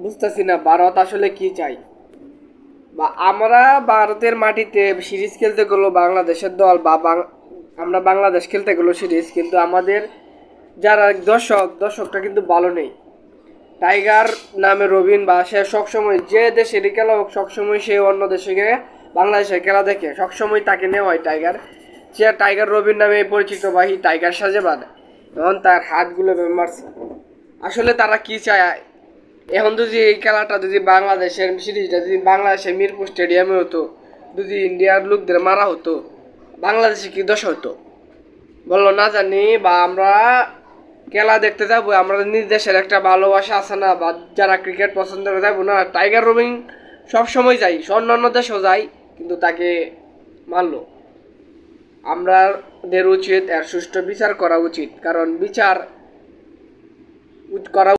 বুঝতেছি না ভারত আসলে কি চাই, বা আমরা ভারতের মাটিতে সিরিজ খেলতে গেলো বাংলাদেশের দল বা আমরা বাংলাদেশ খেলতে গেলো সিরিজ, কিন্তু আমাদের যারা দর্শকটা কিন্তু ভালো নেই। টাইগার নামে রবিন বা সে সবসময় যে দেশেরই খেলা হোক সবসময় সে অন্য দেশে গিয়ে বাংলাদেশের খেলা দেখে, সবসময় তাকে নেওয়া হয় টাইগার। সে টাইগার রবিন নামে পরিচিত বাহি টাইগার সাজেবাদ, এখন তার হাতগুলো মারছে। আসলে তারা কি চায়? এখন যদি এই খেলাটা যদি বাংলাদেশের সিরিজটা যদি বাংলাদেশের মিরপুর স্টেডিয়ামে হতো, যদি ইন্ডিয়ার লোকদের মারা হতো, বাংলাদেশে কি দশা হতো বললো না জানি। বা আমরা খেলা দেখতে যাবো, আমরা নিজ দেশের একটা ভালোবাসা আছে না, বা যারা ক্রিকেট পছন্দ করে যাবো না। টাইগার রবিন সব সময় যাই, অন্যান্য দেশেও যাই, কিন্তু তাকে মারলো। আমাদের উচিত এর সুষ্ঠু বিচার করা উচিত, কারণ বিচার করা